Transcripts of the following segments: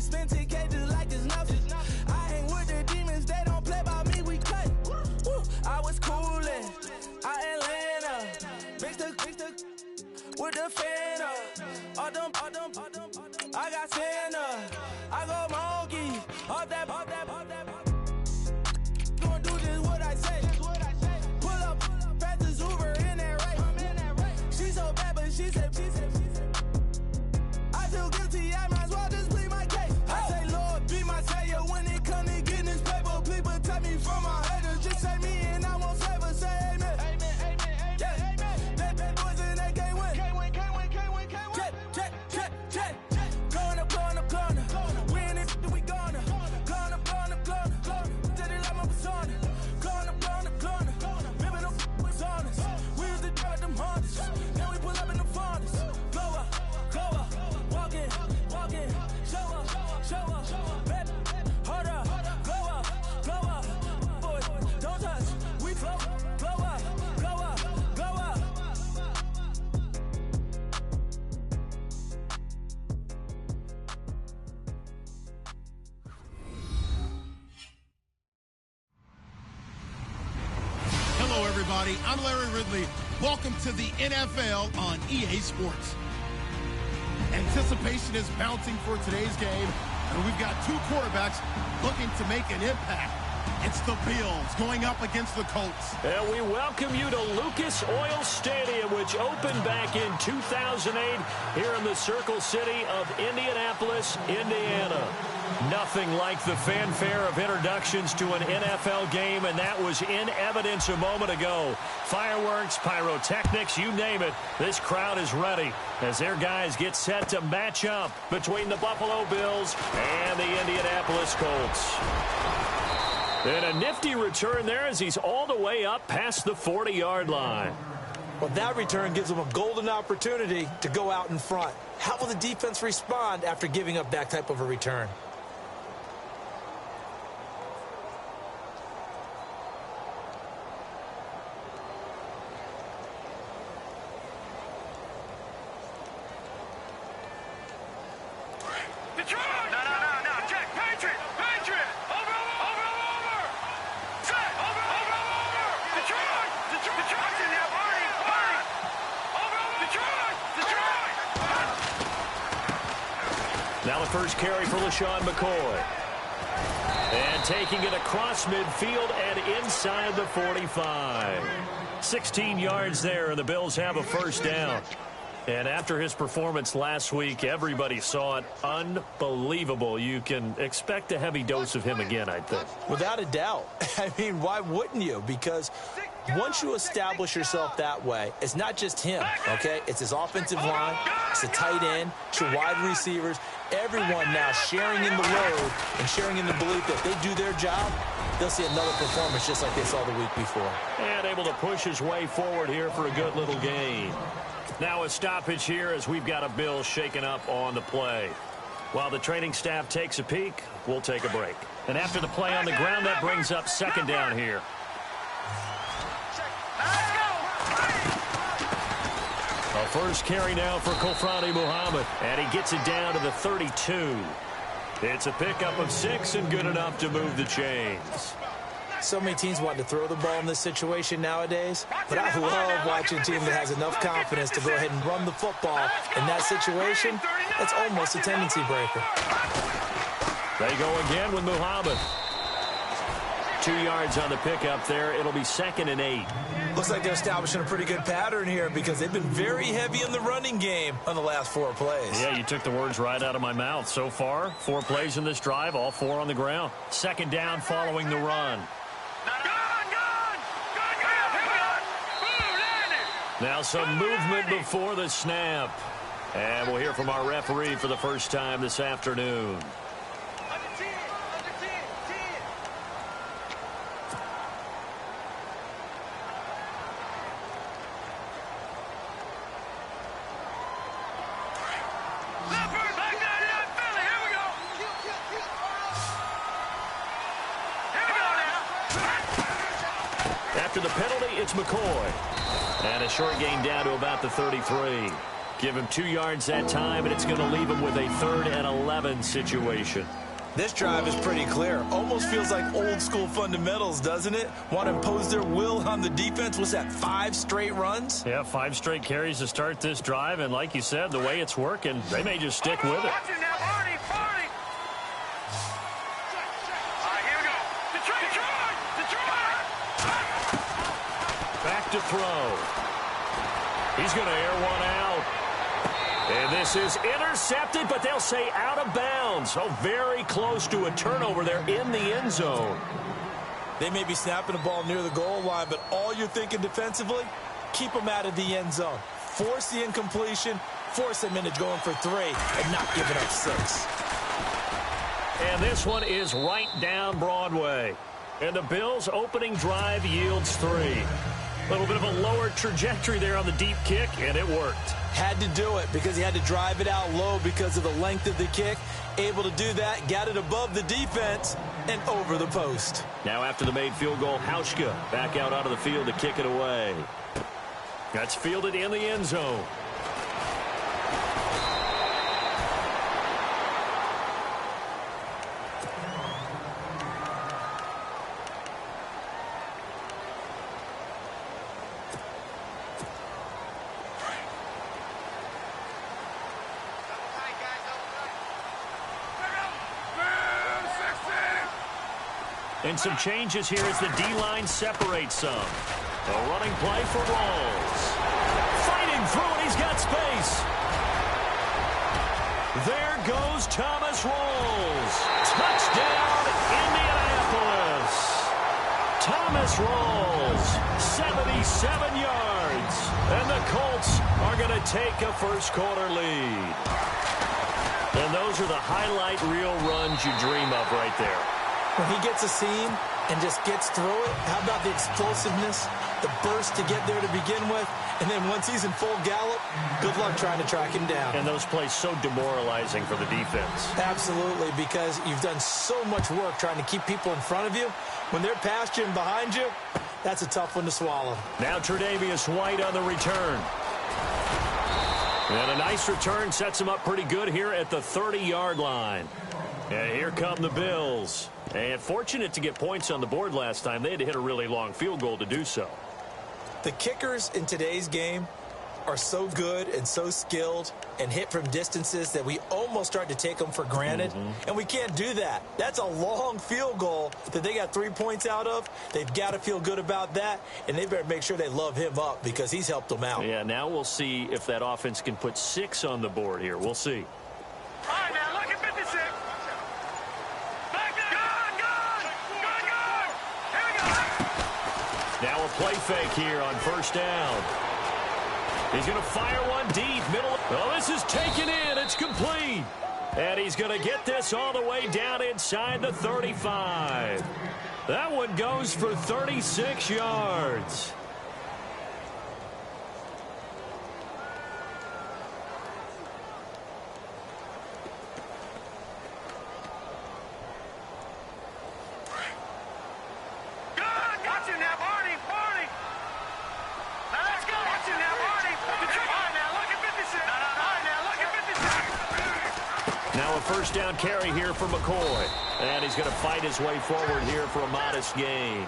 spend 10K just like it's nothing. I hang with the demons, they don't play by me, we cut. I was coolin', Atlanta, mixed the with the fan up. All them, I got Santa, I go monkey, all that. Gonna do just what I say. Pull up, fast as Uber in that race. She so bad, but she said. I feel guilty, I might as well just plead my case. I say, Lord, be my savior when it come to getting this paper. Please protect me from my haters. Just say me and I won't save her. Say amen. Yeah. Bad boys and they can't win. Check. Going up. Win it, we gonna. Going up. Did it like my persona. Going up. Ripping up was honest. We used to drive them Hondas. Now we pull up in the Fondas. Glow up. Walking. Show up. Baby, hold up. Glow up. Boys, don't touch. We flow. Glow up. Hello, everybody. I'm Larry Ridley. Welcome to the NFL on EA Sports. Anticipation is mounting for today's game, and we've got two quarterbacks looking to make an impact. It's the Bills going up against the Colts. And we welcome you to Lucas Oil Stadium, which opened back in 2008 here in the Circle City of Indianapolis, Indiana. Nothing like the fanfare of introductions to an NFL game, and that was in evidence a moment ago. Fireworks, pyrotechnics, you name it. This crowd is ready as their guys get set to match up between the Buffalo Bills and the Indianapolis Colts. And a nifty return there as he's all the way up past the 40-yard line. Well, that return gives them a golden opportunity to go out in front. How will the defense respond after giving up that type of a return? Now the first carry for LaShawn McCoy. And taking it across midfield and inside the 45. 16 yards there, and the Bills have a first down. And after his performance last week, everybody saw it. Unbelievable. You can expect a heavy dose of him again, I think. Without a doubt. I mean, why wouldn't you? Because once you establish yourself that way, it's not just him, okay? It's his offensive line, it's the tight end, it's your wide receivers, everyone now sharing in the load and sharing in the belief that if they do their job, they'll see another performance just like they saw the week before. And able to push his way forward here for a good little gain. Now a stoppage here as we've got a Bill shaken up on the play. While the training staff takes a peek, we'll take a break. And after the play on the ground, that brings up second down here. A first carry now for Kofrani Muhammad, and he gets it down to the 32. It's a pickup of 6 and good enough to move the chains. So many teams want to throw the ball in this situation nowadays, but I love watching a team that has enough confidence to go ahead and run the football. In that situation, it's almost a tendency breaker. They go again with Muhammad. 2 yards on the pickup there. It'll be 2nd and 8. Looks like they're establishing a pretty good pattern here because they've been very heavy in the running game on the last 4 plays. Yeah, you took the words right out of my mouth. So far, 4 plays in this drive, all 4 on the ground. Second down following the run. Now some movement before the snap. And we'll hear from our referee for the first time this afternoon. After the penalty, it's McCoy. And a short gain down to about the 33. Give him 2 yards that time, and it's going to leave him with a 3rd and 11 situation. This drive is pretty clear. Almost feels like old school fundamentals, doesn't it? Want to impose their will on the defense. What's that, 5 straight runs? Yeah, 5 straight carries to start this drive, and like you said, the way it's working, they may just stick with it. Back to throw. He's going to air one out. And this is intercepted, but they'll say out of bounds. So very close to a turnover there in the end zone. They may be snapping the ball near the goal line, but all you're thinking defensively, keep them out of the end zone. Force the incompletion, force them into going for 3, and not giving up 6. And this one is right down Broadway. And the Bills' opening drive yields 3. A little bit of a lower trajectory there on the deep kick, and it worked. Had to do it because he had to drive it out low because of the length of the kick. Able to do that, got it above the defense, and over the post. Now after the made field goal, Hauschka back out onto the field to kick it away. That's fielded in the end zone. And some changes here as the D-line separates some. A running play for Rawls. Fighting through, and he's got space. There goes Thomas Rawls. Touchdown, Indianapolis. Thomas Rawls, 77 yards. And the Colts are going to take a first-quarter lead. And those are the highlight reel runs you dream of right there. When he gets a seam and just gets through it, how about the explosiveness, the burst to get there to begin with, and then once he's in full gallop, good luck trying to track him down. And those plays so demoralizing for the defense. Absolutely, because you've done so much work trying to keep people in front of you. When they're past you and behind you, that's a tough one to swallow. Now Tre'Davious White on the return. And a nice return sets him up pretty good here at the 30-yard line. And here come the Bills. And fortunate to get points on the board last time. They had to hit a really long field goal to do so. The kickers in today's game are so good and so skilled and hit from distances that we almost start to take them for granted. And we can't do that. That's a long field goal that they got 3 points out of. They've got to feel good about that, and they better make sure they love him up because he's helped them out. Yeah, now we'll see if that offense can put 6 on the board here. We'll see. All right, now look at 56. Now a play fake here on first down. He's going to fire one deep, middle. Oh, this is taken in. It's complete. And he's going to get this all the way down inside the 35. That one goes for 36 yards. First down carry here for McCoy. And he's going to fight his way forward here for a modest gain.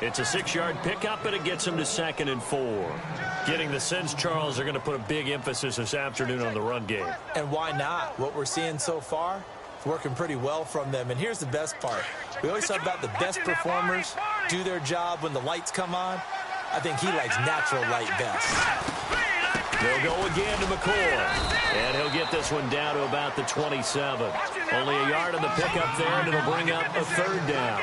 It's a 6-yard pickup, and it gets him to 2nd and 4. Getting the sense, Charles, they're going to put a big emphasis this afternoon on the run game. And why not? What we're seeing so far is working pretty well from them. And here's the best part. We always talk about the best performers do their job when the lights come on. I think he likes natural light best. They'll go again to McCoy. And he'll get this one down to about the 27. Only a yard on the pickup there, and it'll bring up a 3rd down.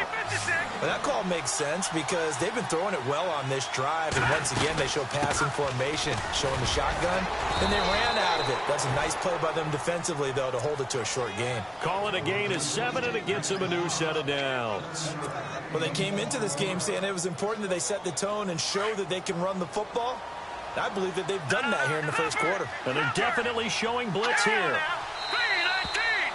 Well, that call makes sense because they've been throwing it well on this drive. And once again, they show passing formation, showing the shotgun. And they ran out of it. That's a nice play by them defensively, though, to hold it to a short gain. Call it a gain of 7, and it gets them a new set of downs. Well, they came into this game saying it was important that they set the tone and show that they can run the football. I believe that they've done that here in the first quarter. And they're definitely showing blitz here.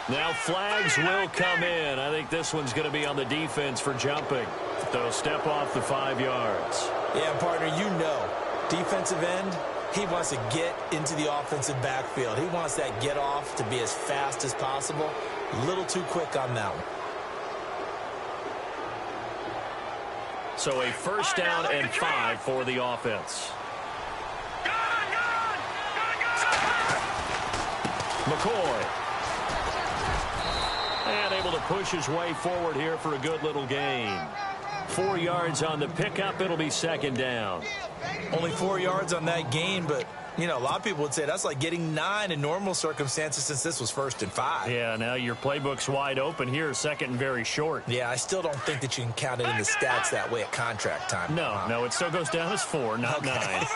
Now flags will come in. I think this one's going to be on the defense for jumping. They'll step off the 5 yards. Yeah, partner, you know, defensive end, He wants to get into the offensive backfield. He wants that get off to be as fast as possible. A little too quick on that one. So a first down and 5 for the offense. McCoy. And able to push his way forward here for a good little gain. 4 yards on the pickup. It'll be second down. Only 4 yards on that gain, but, you know, a lot of people would say that's like getting 9 in normal circumstances since this was 1st and 5. Yeah, now your playbook's wide open here, second and very short. Yeah, I still don't think that you can count it in the stats that way at contract time. No, it still goes down as 4, not 9.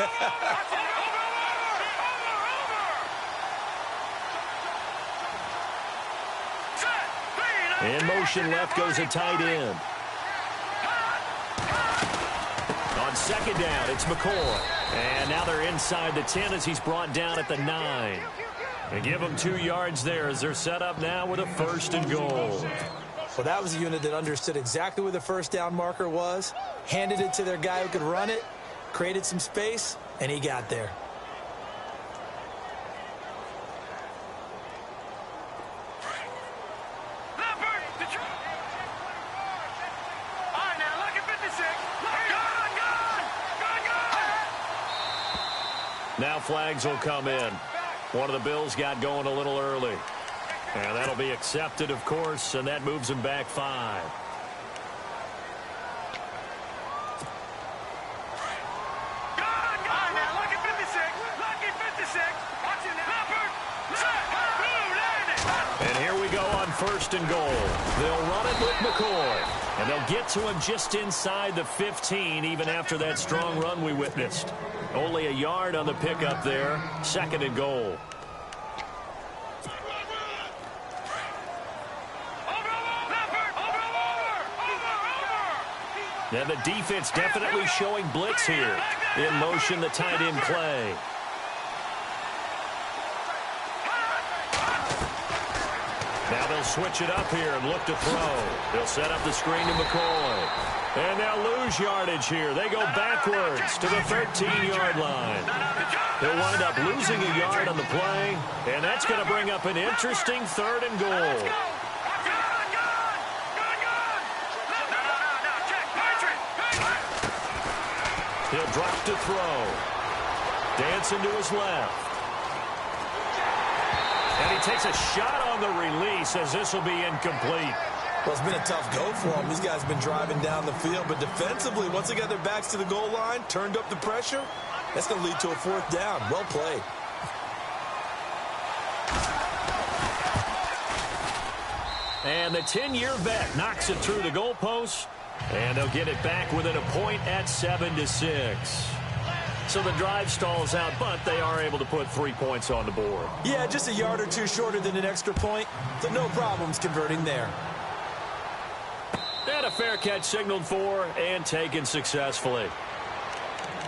In motion left goes a tight end. On second down, it's McCoy. And now they're inside the 10 as he's brought down at the 9. They give him 2 yards there as they're set up now with a 1st and goal. Well, that was a unit that understood exactly where the first down marker was, handed it to their guy who could run it, created some space, and he got there. Now flags will come in. One of the Bills got going a little early. And that'll be accepted, of course, and that moves him back 5. And here we go on 1st and goal. They'll run it with McCoy. And they'll get to him just inside the 15, even after that strong run we witnessed. Only a yard on the pickup there. 2nd and goal. And the defense definitely showing blitz here. In motion, the tight end play. Now they'll switch it up here and look to throw. They'll set up the screen to McCoy. And they'll lose yardage here. They go backwards to the 13-yard line. They'll wind up losing a yard on the play, and that's going to bring up an interesting 3rd and goal. He'll drop to throw. Dancing to his left. And he takes a shot on the release as this will be incomplete. Well, it's been a tough go for them. These guys have been driving down the field, but defensively, once they got their backs to the goal line, turned up the pressure, that's going to lead to a 4th down. Well played. And the 10-year vet knocks it through the goalpost, and they'll get it back within a point at 7-6. So the drive stalls out, but they are able to put 3 points on the board. Yeah, just a yard or two shorter than an extra point, so no problems converting there. And a fair catch signaled for and taken successfully.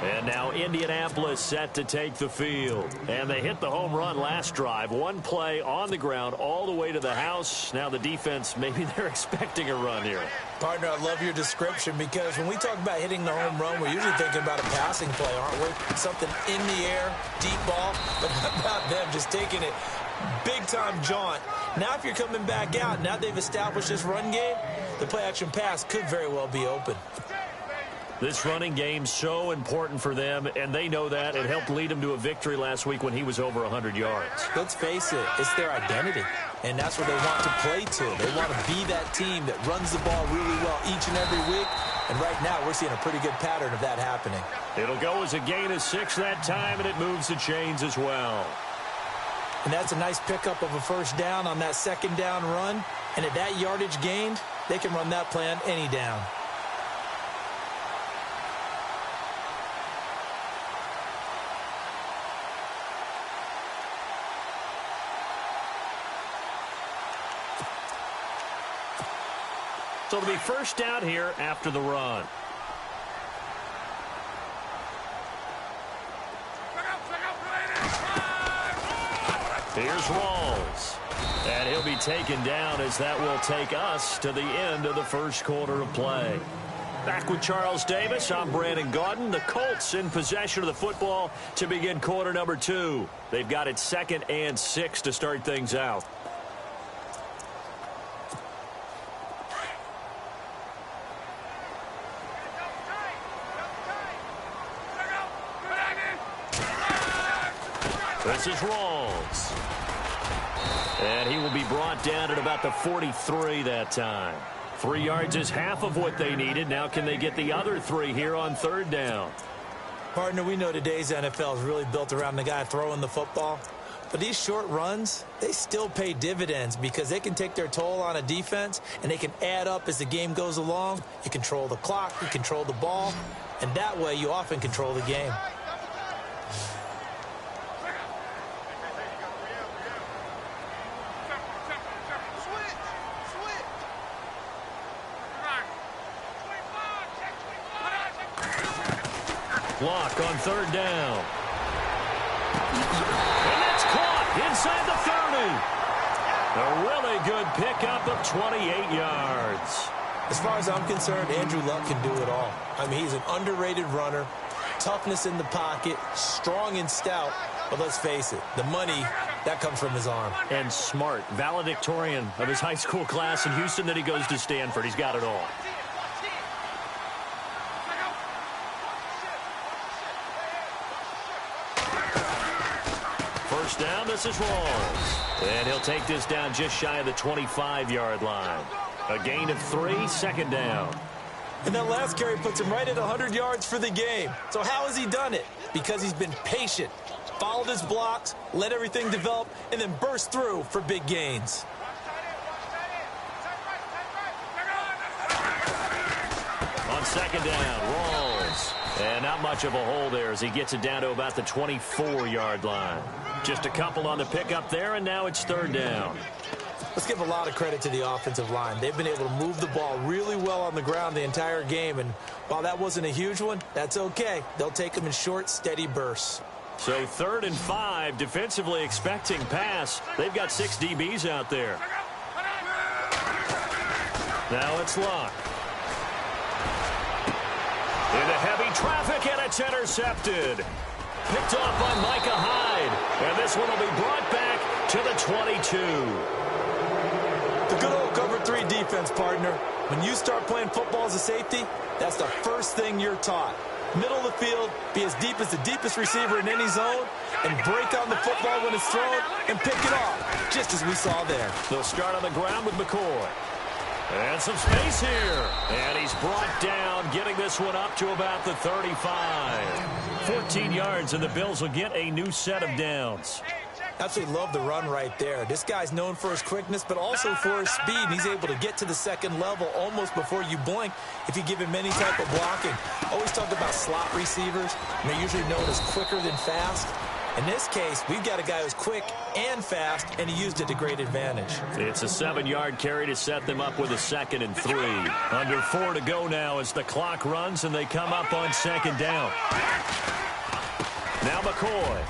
And now Indianapolis set to take the field. And they hit the home run last drive. One play on the ground all the way to the house. Now the defense, maybe they're expecting a run here. Partner, I love your description because when we talk about hitting the home run, we're usually thinking about a passing play, aren't we? Something in the air, deep ball. But how about them just taking it big-time jaunt? Now if you're coming back out, now they've established this run game, the play-action pass could very well be open. This running game's so important for them, and they know that. It helped lead them to a victory last week when he was over 100 yards. Let's face it, it's their identity, and that's what they want to play to. They want to be that team that runs the ball really well each and every week, and right now we're seeing a pretty good pattern of that happening. It'll go as a gain of 6 that time, and it moves the chains as well. And that's a nice pickup of a 1st down on that 2nd down run, and at that yardage gained, they can run that play on any down. So it'll be 1st down here after the run. Here's Rawls. And he'll be taken down as that will take us to the end of the 1st quarter of play. Back with Charles Davis, I'm Brandon Gaudin. The Colts in possession of the football to begin quarter number 2. They've got it 2nd and 6 to start things out. This is Rawls. And he will be brought down at about the 43 that time. 3 yards is half of what they needed. Now can they get the other 3 here on 3rd down? Partner, we know today's NFL is really built around the guy throwing the football. But these short runs, they still pay dividends because they can take their toll on a defense and they can add up as the game goes along. You control the clock, you control the ball, and that way you often control the game. Block on 3rd down. And that's caught inside the 30. A really good pickup of 28 yards. As far as I'm concerned, Andrew Luck can do it all. I mean, he's an underrated runner, toughness in the pocket, strong and stout. But let's face it, the money, that comes from his arm. And smart, valedictorian of his high school class in Houston. Then he goes to Stanford. He's got it all. First down, this is Rawls. And he'll take this down just shy of the 25-yard line. A gain of 3, 2nd down. And that last carry puts him right at 100 yards for the game. So how has he done it? Because he's been patient, followed his blocks, let everything develop, and then burst through for big gains. On 2nd down, Rawls. And not much of a hole there as he gets it down to about the 24-yard line. Just a couple on the pickup there, and now it's 3rd down. Let's give a lot of credit to the offensive line. They've been able to move the ball really well on the ground the entire game, and while that wasn't a huge one, that's okay. They'll take them in short, steady bursts. So 3rd and 5, defensively expecting pass. They've got 6 DBs out there. Now it's Luck. Into heavy traffic, and it's intercepted. Picked off by Micah Hyde. And this one will be brought back to the 22. The good old cover 3 defense, partner. When you start playing football as a safety, that's the first thing you're taught. Middle of the field, be as deep as the deepest receiver in any zone, and break on the football when it's thrown and pick it off, just as we saw there. They'll start on the ground with McCoy. And some space here. And he's brought down, getting this one up to about the 35. 14 yards, and the Bills will get a new set of downs. Absolutely love the run right there. This guy's known for his quickness, but also for his speed. And he's able to get to the 2nd level almost before you blink if you give him any type of blocking. Always talk about slot receivers, and they're usually known as quicker than fast. In this case, we've got a guy who's quick and fast, and he used it to great advantage. It's a 7-yard carry to set them up with a 2nd and 3. Under 4 to go now as the clock runs, and they come up on 2nd down. Now McCoy.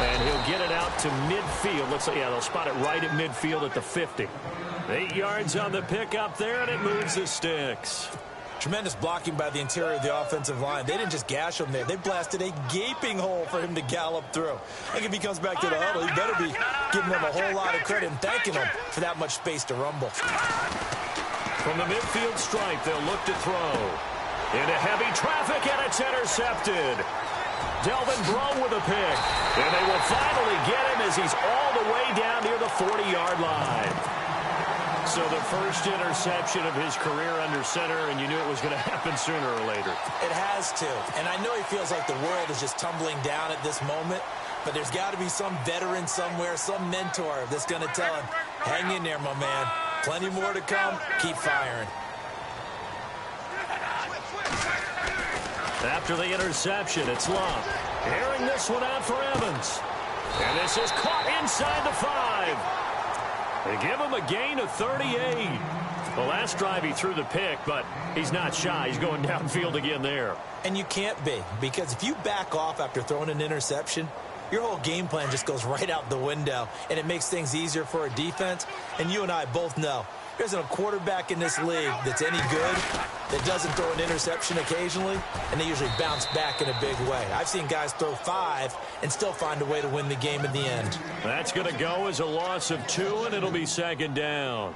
And he'll get it out to midfield. Let's say, yeah, they'll spot it right at midfield at the 50. 8 yards on the pickup there, and it moves the sticks. Tremendous blocking by the interior of the offensive line. They didn't just gash him there. They blasted a gaping hole for him to gallop through. I think if he comes back to the huddle, he better be giving them a whole lot of credit and thanking them for that much space to rumble. From the midfield stripe, they'll look to throw. Into heavy traffic, and it's intercepted. Delvin Breaux with a pick. And they will finally get him as he's all the way down near the 40-yard line. So the first interception of his career under center, and you knew it was going to happen sooner or later. It has to. And I know he feels like the world is just tumbling down at this moment, but there's got to be some veteran somewhere, some mentor that's going to tell him, hang in there, my man. Plenty more to come. Keep firing. After the interception, it's Luck. Airing this one out for Evans. And this is caught inside the 5. They give him a gain of 38. The last drive he threw the pick, but he's not shy. He's going downfield again there. And you can't be, because if you back off after throwing an interception, your whole game plan just goes right out the window, and it makes things easier for a defense. And you and I both know There isn't a quarterback in this league that's any good that doesn't throw an interception occasionally, and they usually bounce back in a big way. I've seen guys throw 5 and still find a way to win the game in the end. That's going to go as a loss of 2, and it'll be second down.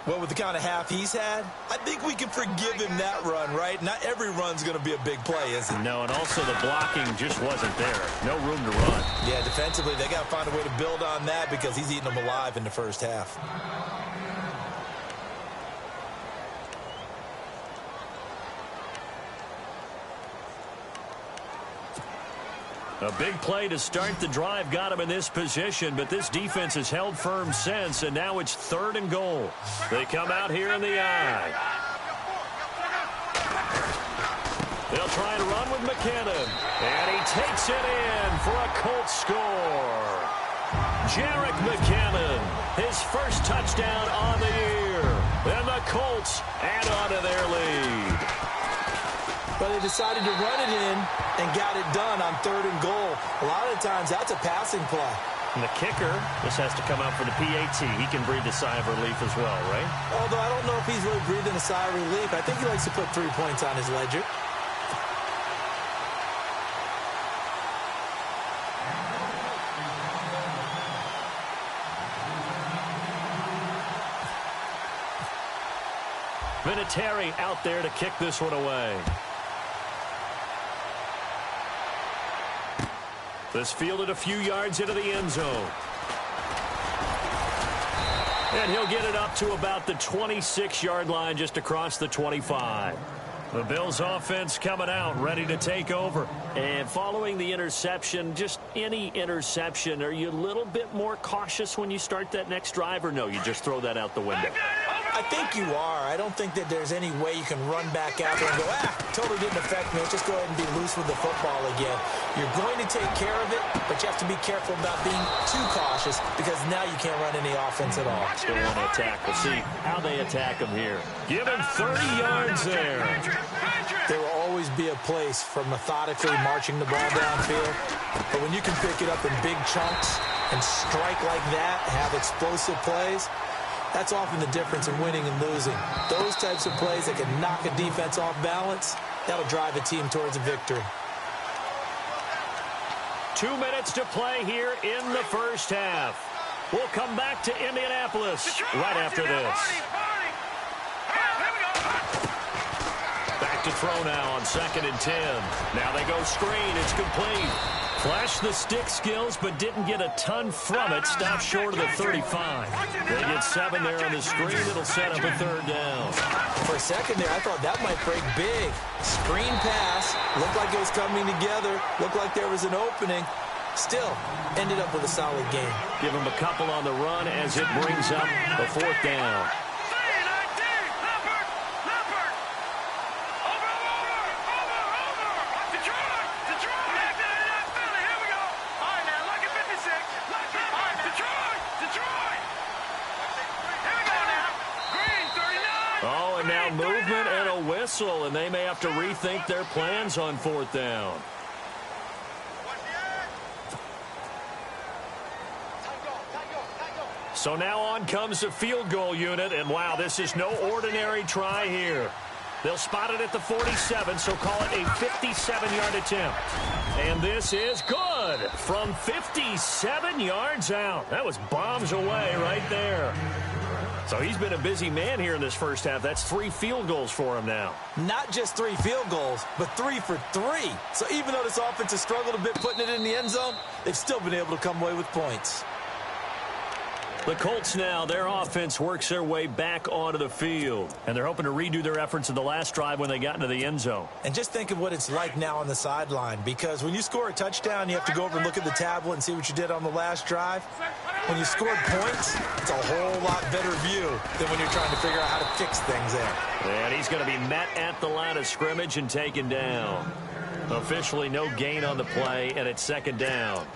Well, with the kind of half he's had, I think we can forgive him that run, right? Not every run's going to be a big play, is it? No, and also the blocking just wasn't there. No room to run. Yeah, defensively, they got to find a way to build on that because he's eating them alive in the first half. A big play to start the drive got him in this position, but this defense has held firm since, and now it's 3rd and goal. They come out here in the I. They'll try and run with McKinnon, and he takes it in for a Colts score. Jerick McKinnon, his first touchdown on the year, and the Colts add on to their lead. But they decided to run it in and got it done on 3rd and goal. A lot of the times, that's a passing play. And the kicker, this has to come out for the PAT. He can breathe a sigh of relief as well, right? Although I don't know if he's really breathing a sigh of relief. I think he likes to put 3 points on his ledger. Vinatieri out there to kick this one away. This fielded a few yards into the end zone. And he'll get it up to about the 26-yard line, just across the 25. The Bills offense coming out, ready to take over. And following the interception, just any interception, are you a little bit more cautious when you start that next drive, or no, you just throw that out the window? I think you are. I don't think that there's any way you can run back out there and go, totally didn't affect me. Let's just go ahead and be loose with the football again. You're going to take care of it, but you have to be careful about being too cautious because now you can't run any offense at all. Still want to attack. We'll see how they attack him here. Give him 30 yards there. There will always be a place for methodically marching the ball downfield, but when you can pick it up in big chunks and strike like that, have explosive plays, that's often the difference in winning and losing. Those types of plays that can knock a defense off balance, that'll drive a team towards a victory. 2 minutes to play here in the first half. We'll come back to Indianapolis right after this. Back to throw now on 2nd and 10. Now they go screen. It's complete. Flashed the stick skills, but didn't get a ton from it. Stopped short of the 35. They get 7 there on the screen. It'll set up a 3rd down. For a second there, I thought that might break big. Screen pass. Looked like it was coming together. Looked like there was an opening. Still, ended up with a solid game. Give him a couple on the run as it brings up the 4th down. Movement and a whistle, and they may have to rethink their plans on 4th down. So now on comes the field goal unit, and wow, this is no ordinary try here. They'll spot it at the 47, so call it a 57-yard attempt. And this is good from 57 yards out. That was bombs away right there. So he's been a busy man here in this first half. That's 3 field goals for him now. Not just 3 field goals, but 3 for 3. So even though this offense has struggled a bit putting it in the end zone, they've still been able to come away with points. The Colts now, their offense works their way back onto the field. And they're hoping to redo their efforts in the last drive when they got into the end zone. And just think of what it's like now on the sideline. Because when you score a touchdown, you have to go over and look at the tablet and see what you did on the last drive. When you scored points, it's a whole lot better view than when you're trying to figure out how to fix things there. And he's going to be met at the line of scrimmage and taken down. Officially no gain on the play, and it's 2nd down.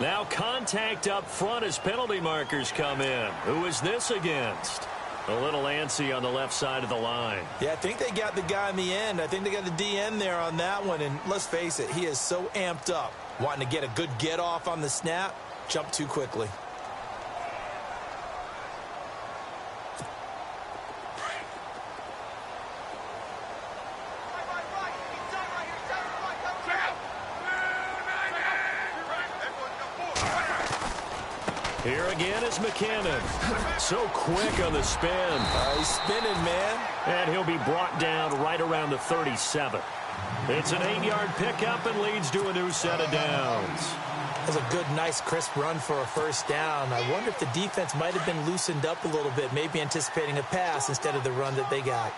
Now contact up front as penalty markers come in. Who is this against? A little antsy on the left side of the line. Yeah, I think they got the guy in the end. I think they got the DN there on that one. And let's face it, he is so amped up, wanting to get a good get off on the snap, jump too quickly. Here again is McKinnon. So quick on the spin. He's spinning, man. And he'll be brought down right around the 37. It's an 8-yard pickup and leads to a new set of downs. That's a good, nice, crisp run for a first down. I wonder if the defense might have been loosened up a little bit, maybe anticipating a pass instead of the run that they got.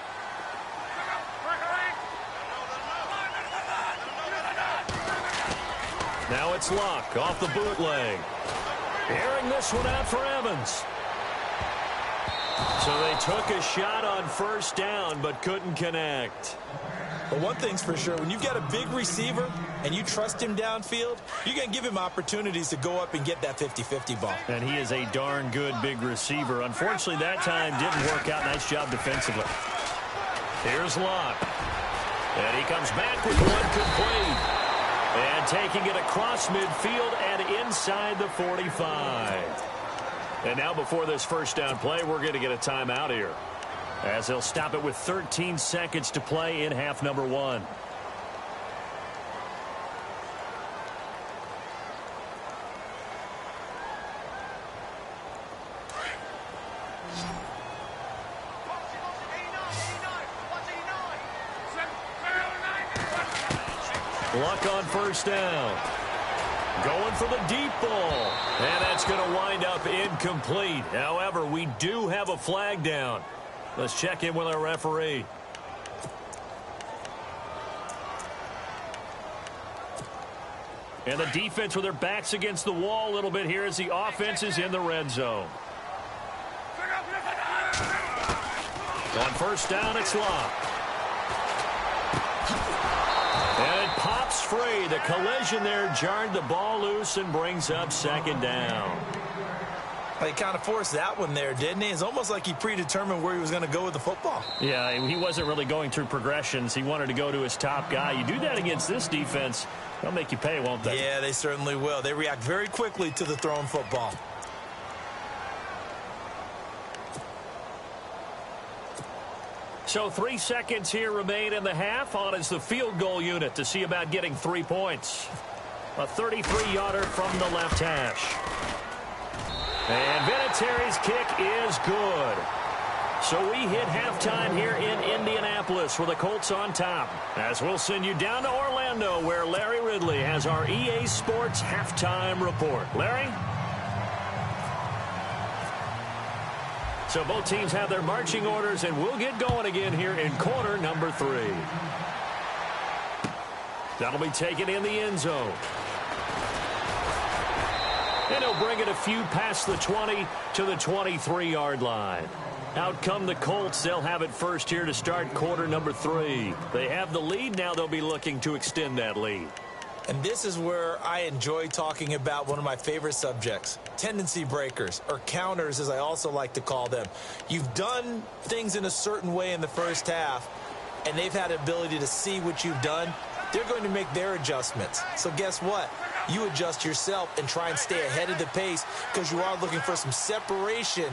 Now it's Luck off the bootleg. Airing this one out for Evans. So they took a shot on first down but couldn't connect. But one thing's for sure, when you've got a big receiver and you trust him downfield, you're going to give him opportunities to go up and get that 50-50 ball. And he is a darn good big receiver. Unfortunately, that time didn't work out. Nice job defensively. Here's Luck. And he comes back with one complete. And taking it across midfield and inside the 45. And now before this first down play, we're going to get a timeout here, as they'll stop it with 13 seconds to play in half number 1. Luck on first down. Going for the deep ball. And that's going to wind up incomplete. However, we do have a flag down. Let's check in with our referee. And the defense with their backs against the wall a little bit here as the offense is in the red zone. On first down, it's Luck. And it pops free. The collision there jarred the ball loose and brings up second down. He kind of forced that one there, didn't he? It's almost like he predetermined where he was going to go with the football. Yeah, he wasn't really going through progressions. He wanted to go to his top guy. You do that against this defense, they'll make you pay, won't they? Yeah, they certainly will. They react very quickly to the thrown football. So 3 seconds here remain in the half. On is the field goal unit to see about getting 3 points. A 33-yarder from the left hash. And Vinatieri's kick is good. So we hit halftime here in Indianapolis with the Colts on top. As we'll send you down to Orlando, where Larry Ridley has our EA Sports halftime report. Larry? So both teams have their marching orders, and we'll get going again here in quarter number 3. That'll be taken in the end zone. And he'll bring it a few past the 20 to the 23-yard line. Out come the Colts. They'll have it first here to start quarter number 3. They have the lead. Now they'll be looking to extend that lead. And this is where I enjoy talking about one of my favorite subjects, tendency breakers, or counters as I also like to call them. You've done things in a certain way in the first half, and they've had the ability to see what you've done. They're going to make their adjustments. So guess what? You adjust yourself and try and stay ahead of the pace because you are looking for some separation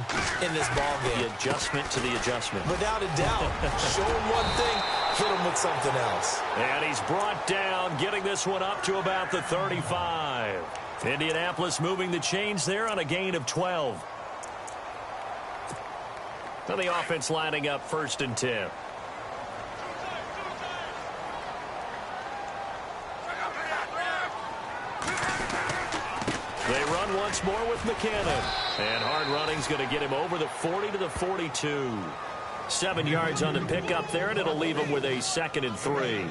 in this ball game. The adjustment to the adjustment. Without a doubt. Show him one thing, hit him with something else. And he's brought down, getting this one up to about the 35. Indianapolis moving the chains there on a gain of 12. Now the offense lining up 1st and 10. They run once more with McKinnon. And hard running's going to get him over the 40 to the 42. 7 yards on the pickup there, and it'll leave him with a 2nd and 3.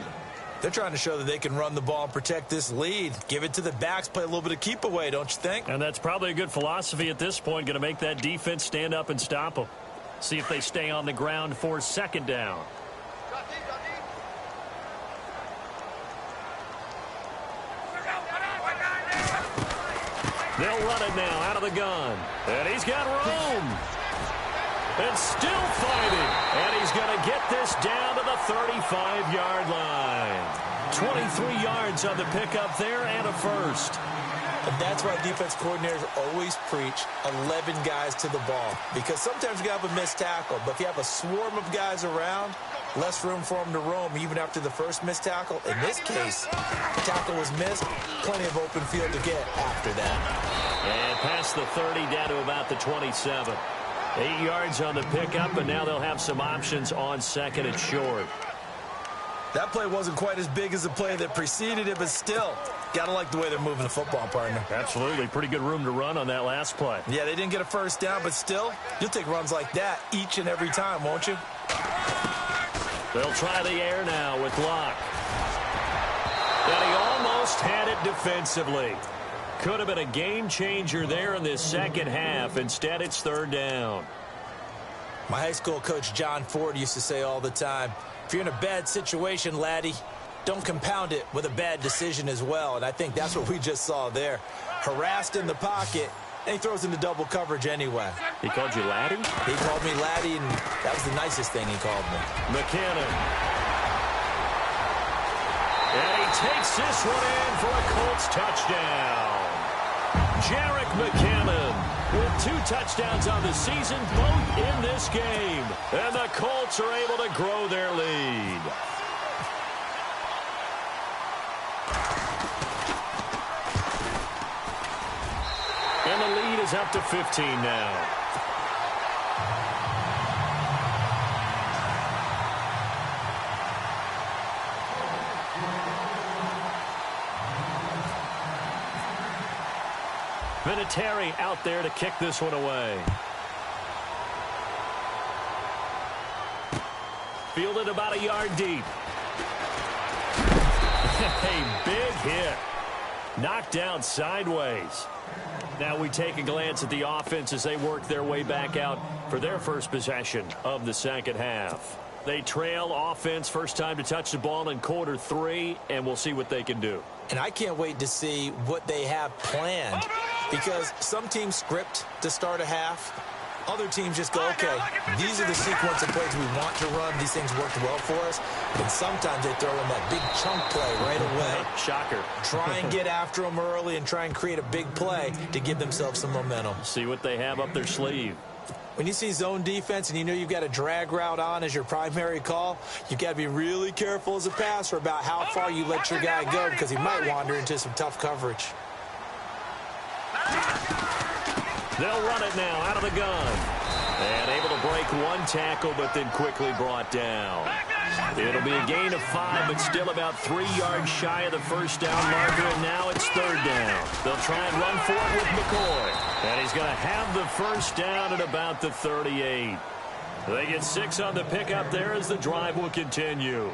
They're trying to show that they can run the ball and protect this lead. Give it to the backs, play a little bit of keep away, don't you think? And that's probably a good philosophy at this point, going to make that defense stand up and stop them. See if they stay on the ground for 2nd down. They'll run it now out of the gun. And he's got room. And still fighting. And he's going to get this down to the 35-yard line. 23 yards on the pickup there and a first. And that's why defense coordinators always preach 11 guys to the ball. Because sometimes you have a missed tackle. But if you have a swarm of guys around, less room for them to roam even after the first missed tackle. In this case, the tackle was missed. Plenty of open field to get after that. And past the 30 down to about the 27. 8 yards on the pickup, and now they'll have some options on second and short. That play wasn't quite as big as the play that preceded it, but still, got to like the way they're moving the football, partner. Absolutely. Pretty good room to run on that last play. Yeah, they didn't get a first down, but still, you'll take runs like that each and every time, won't you? They'll try the air now with Locke. And he almost had it defensively. Could have been a game changer there in this second half. Instead, it's third down. My high school coach, John Ford, used to say all the time, if you're in a bad situation, laddie, don't compound it with a bad decision as well. And I think that's what we just saw there. Harassed in the pocket, and he throws into double coverage anyway. He called you laddie? He called me laddie, and that was the nicest thing he called me. McKinnon. And he takes this one in for a Colts touchdown. Jerick McKinnon with 2 touchdowns on the season, both in this game. And the Colts are able to grow their lead. And the lead is up to 15 now. Vinatieri out there to kick this one away. Fielded about a yard deep. A big hit. Knocked down sideways. Now we take a glance at the offense as they work their way back out for their first possession of the second half. They trail offense first time to touch the ball in quarter 3, and we'll see what they can do. And I can't wait to see what they have planned, because some teams script to start a half. Other teams just go, okay, these are the sequence of plays we want to run. These things worked well for us. And sometimes they throw in that big chunk play right away. Shocker. Try and get after them early and try and create a big play to give themselves some momentum. See what they have up their sleeve. When you see zone defense and you know you've got a drag route on as your primary call, you've got to be really careful as a passer about how far you let your guy go, because he might wander into some tough coverage. They'll run it now out of the gun. And able to break one tackle, but then quickly brought down. It'll be a gain of 5, but still about 3 yards shy of the first down marker, and now it's third down. They'll try and run for it with McCoy. And he's going to have the first down at about the 38. They get 6 on the pickup there as the drive will continue.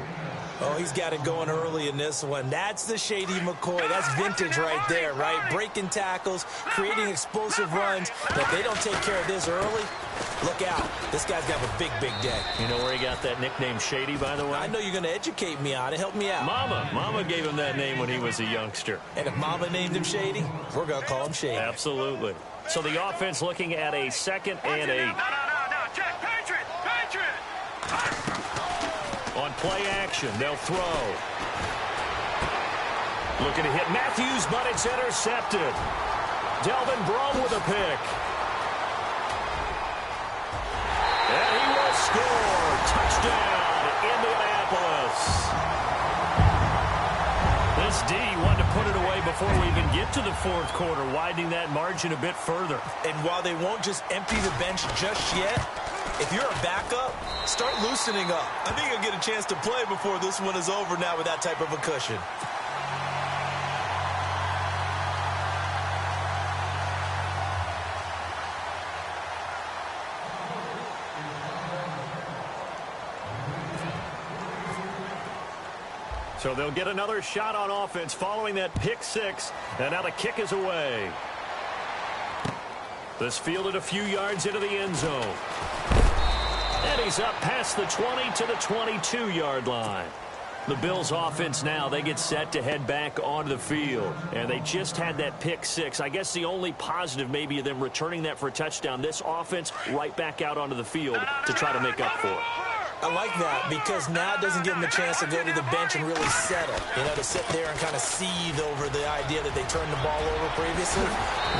Oh, he's got it going early in this one. That's the shady McCoy. That's vintage right there, right? Breaking tackles, creating explosive runs. But if they don't take care of this early, look out. This guy's got a big, big day. You know where he got that nickname Shady, by the way? I know you're going to educate me on it. Help me out. Mama gave him that name when he was a youngster. And if Mama named him Shady, we're going to call him Shady. Absolutely. So the offense looking at a 2nd and 8. No. Check. Patriot. On play action, they'll throw. Looking to hit Matthews, but it's intercepted. Delvin Brom with a pick. And he will score. Touchdown, Indianapolis. This D wanted to put it away before we even get to the fourth quarter, widening that margin a bit further. And while they won't just empty the bench just yet, if you're a backup, start loosening up. I think you'll get a chance to play before this one is over now with that type of a cushion. So they'll get another shot on offense following that pick 6, and now the kick is away. This fielded a few yards into the end zone. And he's up past the 20 to the 22-yard line. The Bills offense now, they get set to head back onto the field. And they just had that pick six. I guess the only positive maybe of them returning that for a touchdown. This offense right back out onto the field to try to make up for it. I like that because now it doesn't give them a chance to go to the bench and really settle. To sit there and kind of seethe over the idea that they turned the ball over previously.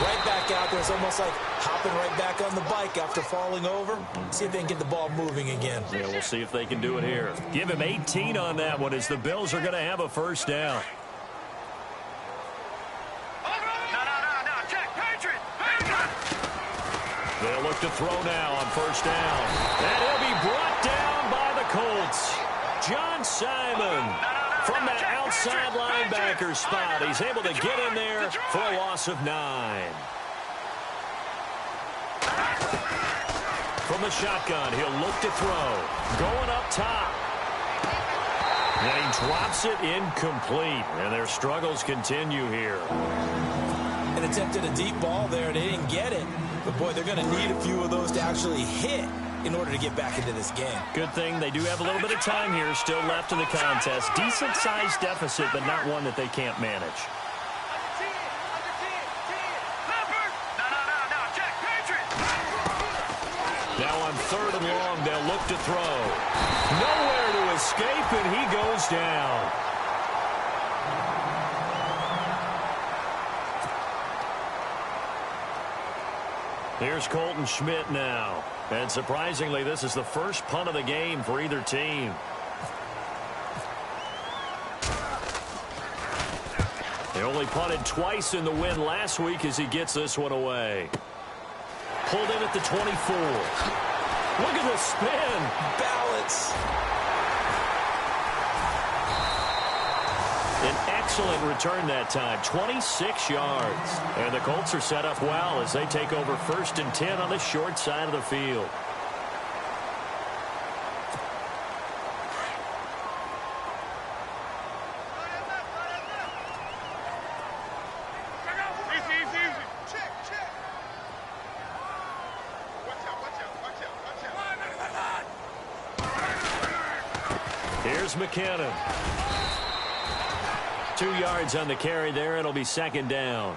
Right back out there. It's almost like hopping right back on the bike after falling over. See if they can get the ball moving again. Yeah, we'll see if they can do it here. Give him 18 on that one as the Bills are going to have a first down. They'll look to throw now on first down. And he'll be brought down by the Colts. John Simon from that outside linebacker spot. He's able to get in there for a loss of 9. From the shotgun, he'll look to throw. Going up top. And he drops it incomplete. And their struggles continue here. And attempted a deep ball there. They didn't get it. But, boy, they're going to need a few of those to actually hit in order to get back into this game. Good thing they do have a little bit of time here still left in the contest. Decent-sized deficit, but not one that they can't manage. Now on third and long, they'll look to throw. Nowhere to escape, and he goes down. Here's Colton Schmidt now. And surprisingly, this is the first punt of the game for either team. They only punted twice in the win last week as he gets this one away. Pulled in at the 24. Look at the spin. Balance. An excellent return that time, 26 yards. And the Colts are set up well as they take over 1st and 10 on the short side of the field. Here's McKinnon. 2 yards on the carry there. It'll be 2nd down.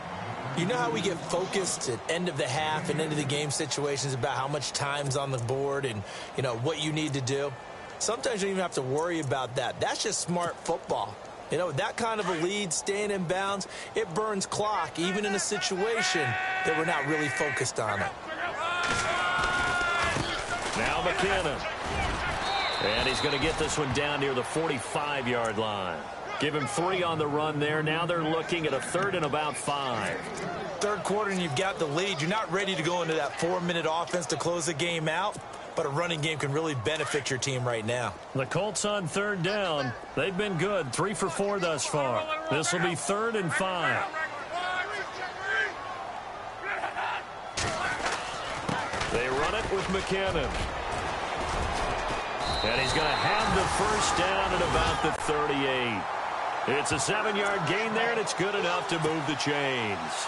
You know how we get focused at end of the half and end of the game situations about how much time's on the board and, what you need to do? Sometimes you don't even have to worry about that. That's just smart football. With that kind of a lead, staying in bounds, it burns clock, even in a situation that we're not really focused on it. Now McKinnon. And he's going to get this one down near the 45-yard line. Give him 3 on the run there. Now they're looking at a 3rd and about 5. Third quarter and you've got the lead. You're not ready to go into that 4-minute offense to close the game out, but a running game can really benefit your team right now. The Colts on 3rd down. They've been good. 3 for 4 thus far. This will be 3rd and 5. They run it with McKinnon. And he's going to have the first down at about the 38. It's a 7-yard gain there, and it's good enough to move the chains.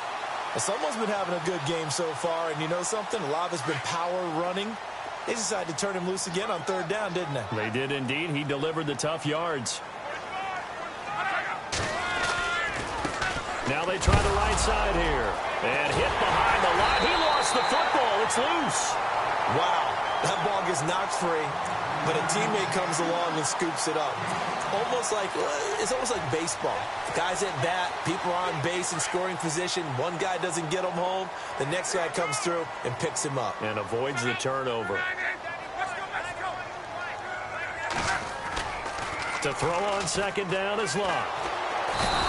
Someone's been having a good game so far, and you know something? A lot of it's been power running. They decided to turn him loose again on 3rd down, didn't they? They did indeed. He delivered the tough yards. Now they try the right side here. And hit behind the line. He lost the football. It's loose. Wow. That ball gets knocked free, but a teammate comes along and scoops it up. It's almost like baseball. Guys at bat, people are on base in scoring position. One guy doesn't get him home. The next guy comes through and picks him up. And avoids the turnover. To throw on 2nd down is Lott.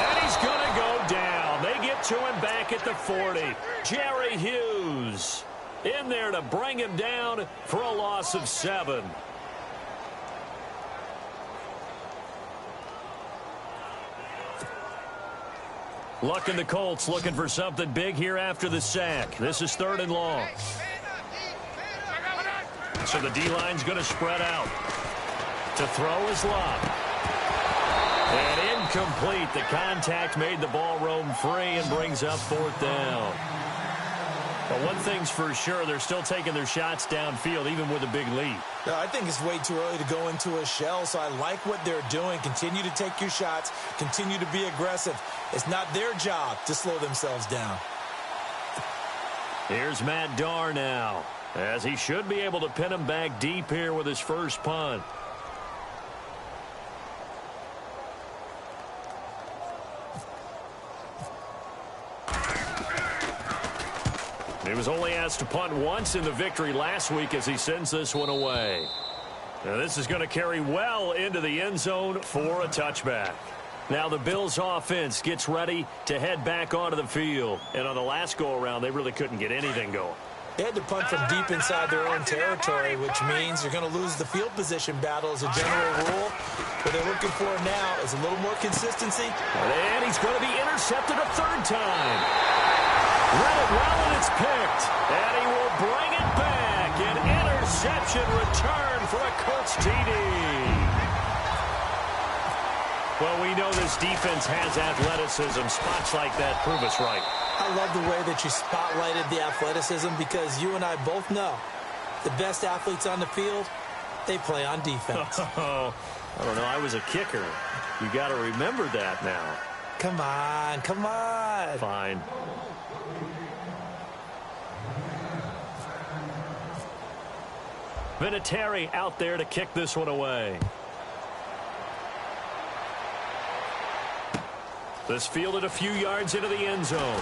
And he's going to go down. They get to him back at the 40. Jerry Hughes in there to bring him down for a loss of 7. Luck in the Colts looking for something big here after the sack. This is 3rd and long. So the D-line's going to spread out. To throw is Lott. And incomplete. The contact made the ball roam free and brings up 4th down. Well, one thing's for sure, they're still taking their shots downfield, even with a big lead. No, I think it's way too early to go into a shell, so I like what they're doing. Continue to take your shots. Continue to be aggressive. It's not their job to slow themselves down. Here's Matt Darr now, as he should be able to pin him back deep here with his first punt. He was only asked to punt once in the victory last week as he sends this one away. Now this is going to carry well into the end zone for a touchback. Now the Bills offense gets ready to head back onto the field. And on the last go-around, they really couldn't get anything going. They had to punt from deep inside their own territory, which means you're going to lose the field position battle as a general rule. What they're looking for now is a little more consistency. And he's going to be intercepted a third time. Read it well, and it's picked. And he will bring it back. An interception return for a Colts TD. Well, we know this defense has athleticism. Spots like that prove us right. I love the way that you spotlighted the athleticism because you and I both know the best athletes on the field, they play on defense. Oh, I don't know. I was a kicker. You got to remember that now. Come on, come on. Fine. Vinatieri out there to kick this one away. This fielded a few yards into the end zone.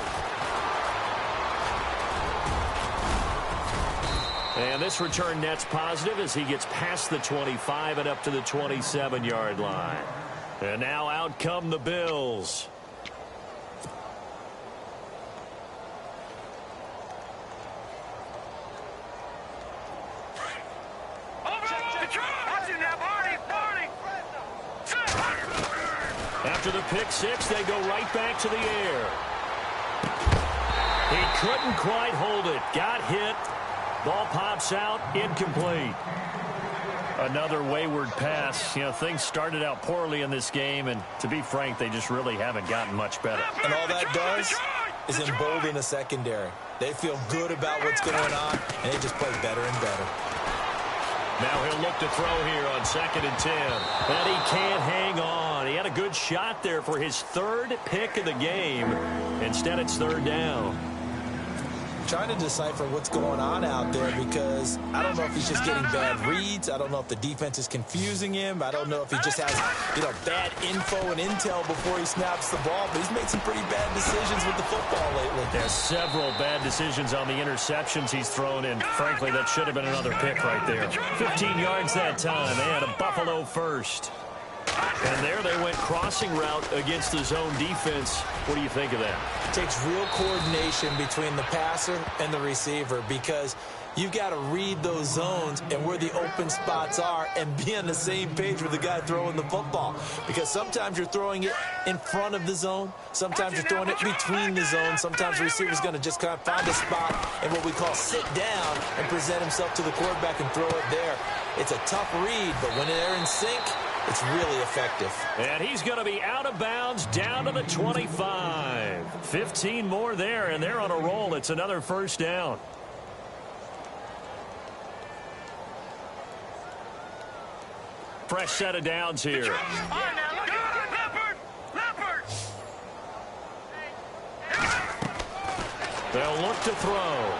And this return net's positive as he gets past the 25 and up to the 27-yard line. And now out come the Bills. After the pick six, they go right back to the air. He couldn't quite hold it. Got hit. Ball pops out. Incomplete. Another wayward pass. You know, things started out poorly in this game, and to be frank, they just really haven't gotten much better. And all that does is embolden the secondary. They feel good about what's going on, and they just play better and better. Now he'll look to throw here on 2nd and 10. And he can't hang on. He had a good shot there for his third pick of the game. Instead, it's third down. Trying to decipher what's going on out there because I don't know if he's just getting bad reads. I don't know if the defense is confusing him. I don't know if he just has, bad info and intel before he snaps the ball. But he's made some pretty bad decisions with the football lately. There's several bad decisions on the interceptions he's thrown, and frankly, that should have been another pick right there. 15 yards that time, and a Buffalo first. And there they went crossing route against the zone defense. What do you think of that? It takes real coordination between the passer and the receiver because you've got to read those zones and where the open spots are and be on the same page with the guy throwing the football. Because sometimes you're throwing it in front of the zone. Sometimes you're throwing it between the zones. Sometimes the receiver's going to just kind of find a spot and what we call sit down and present himself to the quarterback and throw it there. It's a tough read, but when they're in sync, it's really effective. And he's going to be out of bounds down to the 25. 15 more there, and they're on a roll. It's another first down. Fresh set of downs here. They'll look to throw.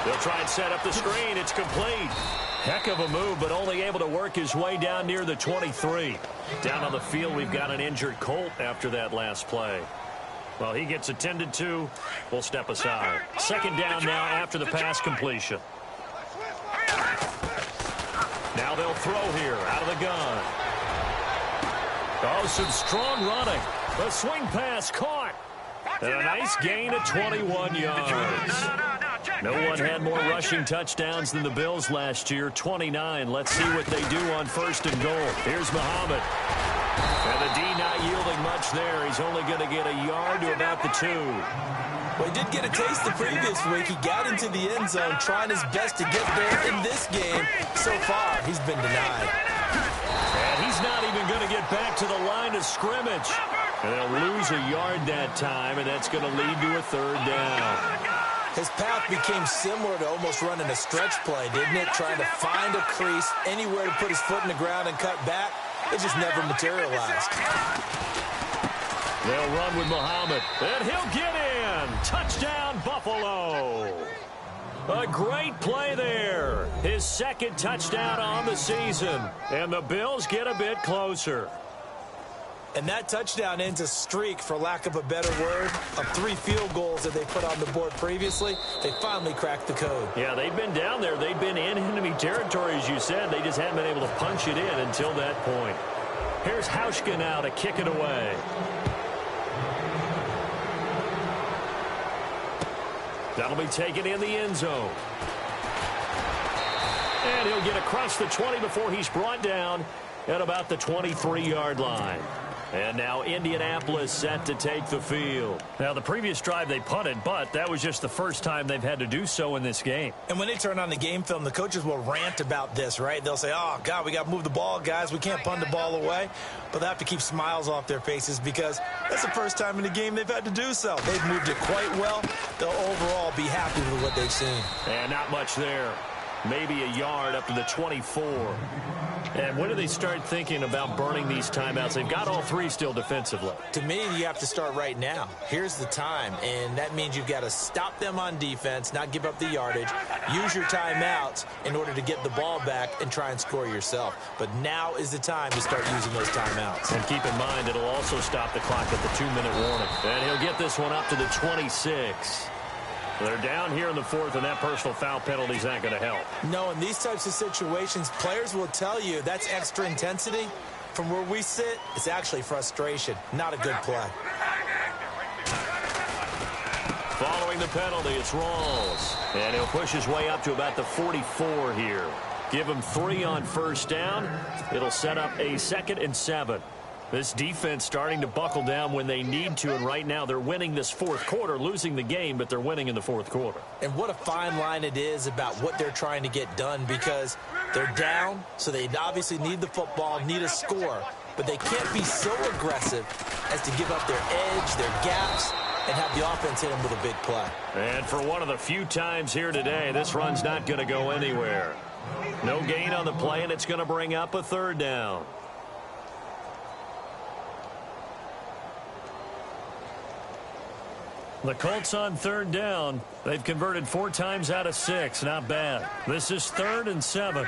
They'll try and set up the screen. It's complete. Heck of a move, but only able to work his way down near the 23. Down on the field, we've got an injured Colt after that last play. Well, he gets attended to. We'll step aside. Second down now after the pass completion. Now they'll throw here out of the gun. Oh, some strong running. The swing pass caught. And a nice gain of 21 yards. No one had more rushing touchdowns than the Bills last year, 29. Let's see what they do on 1st and goal. Here's Muhammad. And the D not yielding much there. He's only going to get a yard to about the 2. Well, he did get a taste the previous week. He got into the end zone trying his best to get there in this game. So far, he's been denied. And he's not even going to get back to the line of scrimmage. And they'll lose a yard that time, and that's going to lead to a third down. His path became similar to almost running a stretch play, didn't it? Trying to find a crease, anywhere to put his foot in the ground and cut back. It just never materialized. They'll run with Muhammad, and he'll get in. Touchdown, Buffalo. A great play there. His second touchdown on the season. And the Bills get a bit closer. And that touchdown ends a streak, for lack of a better word, of 3 field goals that they put on the board previously. They finally cracked the code. Yeah, they've been down there. They've been in enemy territory, as you said. They just haven't been able to punch it in until that point. Here's Hauschka now to kick it away. That'll be taken in the end zone. And he'll get across the 20 before he's brought down at about the 23-yard line. And now Indianapolis set to take the field. Now, the previous drive they punted, but that was just the first time they've had to do so in this game. And when they turn on the game film, the coaches will rant about this, right? They'll say, oh, God, we got to move the ball, guys. We can't punt the ball away. But they have to keep smiles off their faces because that's the first time in the game they've had to do so. They've moved it quite well. They'll overall be happy with what they've seen. And not much there. Maybe a yard up to the 24. And when do they start thinking about burning these timeouts? They've got all 3 still defensively. To me, you have to start right now. Here's the time, and that means you've got to stop them on defense, not give up the yardage, use your timeouts in order to get the ball back and try and score yourself. But now is the time to start using those timeouts. And keep in mind, it'll also stop the clock at the 2-minute warning. And he'll get this one up to the 26. They're down here in the 4th, and that personal foul penalty is not going to help. No, in these types of situations, players will tell you that's extra intensity. From where we sit, it's actually frustration, not a good play. Following the penalty, it's Rawls. And he'll push his way up to about the 44 here. Give him 3 on first down. It'll set up a 2nd and 7. This defense starting to buckle down when they need to, and right now they're winning this 4th quarter, losing the game, but they're winning in the 4th quarter. And what a fine line it is about what they're trying to get done, because they're down, so they obviously need the football, need a score, but they can't be so aggressive as to give up their edge, their gaps, and have the offense hit them with a big play. And for one of the few times here today, this run's not going to go anywhere. No gain on the play, and it's going to bring up a 3rd down. The Colts on 3rd down. They've converted 4 times out of 6. Not bad. This is 3rd and 7.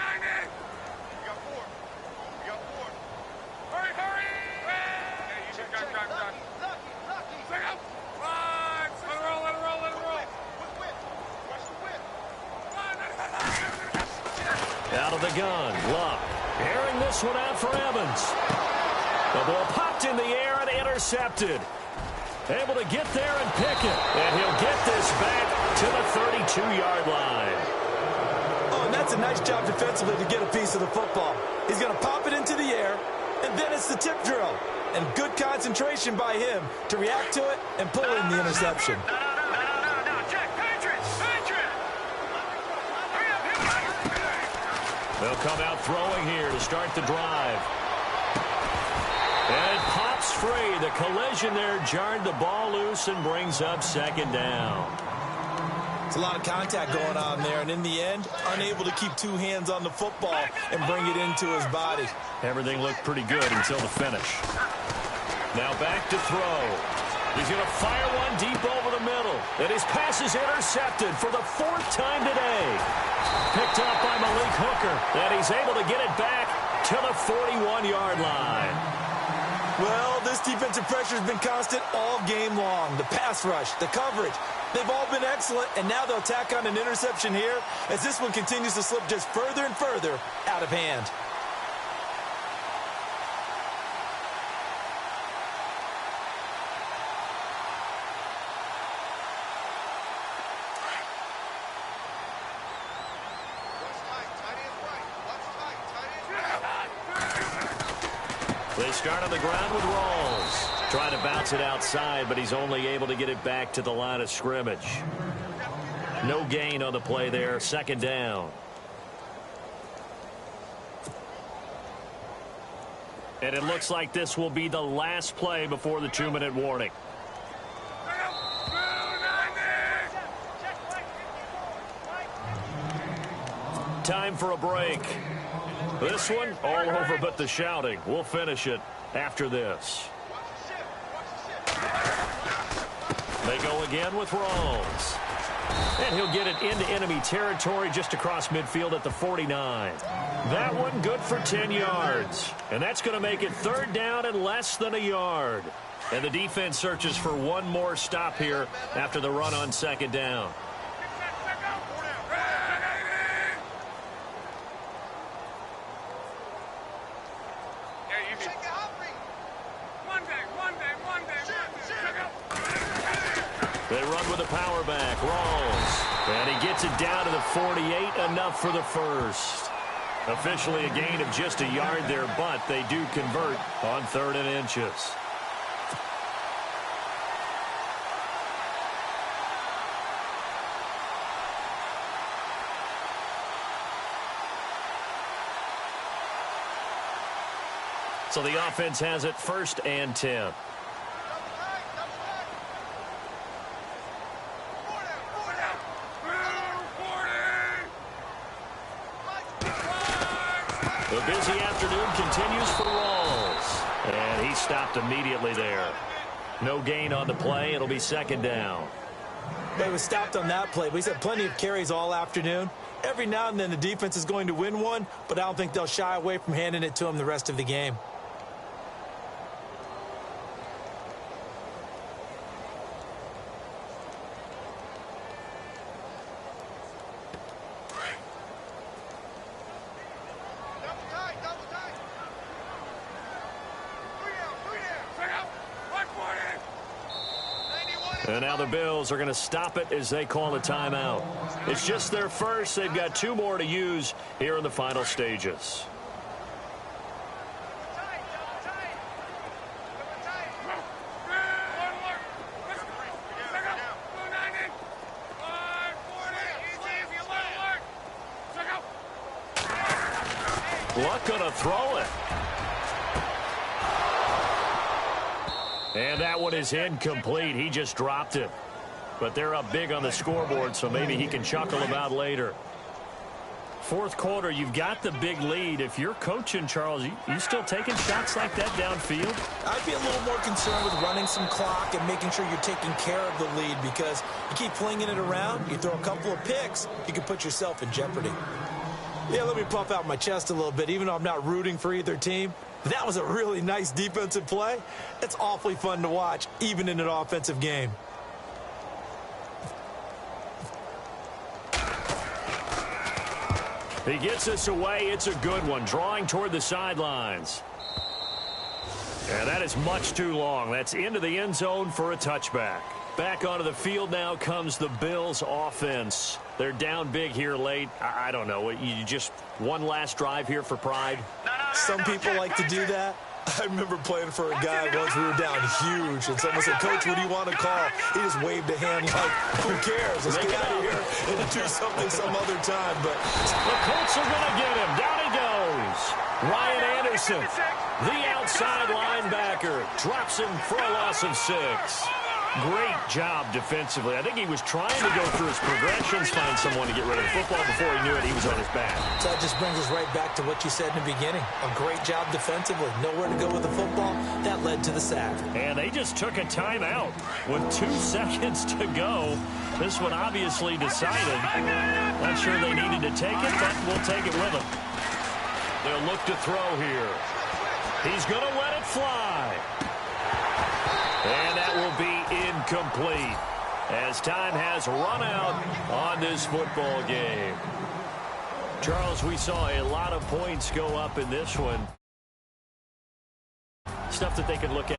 Out of the gun. Luck. Airing this one out for Evans. The ball popped in the air and intercepted. Able to get there and pick it. And he'll get this back to the 32-yard line. Oh, and that's a nice job defensively to get a piece of the football. He's going to pop it into the air, and then it's the tip drill. And good concentration by him to react to it and pull in the interception. No, check, Patriots. They'll come out throwing here to start the drive. And pops free. The collision there jarred the ball loose and brings up 2nd down. It's a lot of contact going on there, and in the end, unable to keep 2 hands on the football and bring it into his body. Everything looked pretty good until the finish. Now back to throw. He's going to fire one deep over the middle. And his pass is intercepted for the 4th time today. Picked up by Malik Hooker. And he's able to get it back to the 41-yard line. Well, this defensive pressure has been constant all game long. The pass rush, the coverage, they've all been excellent, and now they'll tack on an interception here as this one continues to slip just further and further out of hand. They start on the ground with Rawls. Trying to bounce it outside, but he's only able to get it back to the line of scrimmage. No gain on the play there. 2nd down. And it looks like this will be the last play before the 2-minute warning. Time for a break. This one, all over but the shouting. We'll finish it after this. They go again with Rawls. And he'll get it into enemy territory just across midfield at the 49. That one good for 10 yards. And that's going to make it 3rd down and less than a yard. And the defense searches for one more stop here after the run on 2nd down. They run with a power back. Rawls. And he gets it down to the 48. Enough for the first. Officially a gain of just a yard there, but they do convert on 3rd and inches. So the offense has it 1st and 10. The busy afternoon continues for Rawls. And he stopped immediately there. No gain on the play. It'll be 2nd down. He was stopped on that play, but he's had plenty of carries all afternoon. Every now and then the defense is going to win one, but I don't think they'll shy away from handing it to him the rest of the game. And now the Bills are going to stop it as they call a timeout. It's just their first. They've got 2 more to use here in the final stages. Luck going to throw it. And that one is incomplete. He just dropped it. But they're up big on the scoreboard, so maybe he can chuckle about later. 4th quarter, you've got the big lead. If you're coaching, Charles, you still taking shots like that downfield? I'd be a little more concerned with running some clock and making sure you're taking care of the lead, because you keep flinging it around, you throw a couple of picks, you can put yourself in jeopardy. Yeah, let me puff out my chest a little bit, even though I'm not rooting for either team. That was a really nice defensive play. It's awfully fun to watch, even in an offensive game. He gets this away. It's a good one, drawing toward the sidelines. And that is much too long. That's into the end zone for a touchback. Back onto the field now comes the Bills offense. They're down big here late. I don't know. You just one last drive here for pride? Some people like to do that. I remember playing for a guy once. We were down huge, and someone said, "Coach, what do you want to call?" He just waved a hand like, "Who cares? Let's get out of here and do something some other time." But the Colts are going to get him. Down he goes. Ryan Anderson, the outside linebacker, drops him for a loss of 6. Great job defensively. I think he was trying to go through his progressions, find someone to get rid of the football. Before he knew it, he was on his back. So that just brings us right back to what you said in the beginning. A great job defensively. Nowhere to go with the football. That led to the sack. And they just took a timeout with 2 seconds to go. This one obviously decided. Not sure they needed to take it, but we'll take it with them. They'll look to throw here. He's going to let it fly. And that will be incomplete as time has run out on this football game. Charles, we saw a lot of points go up in this one. Stuff that they could look at.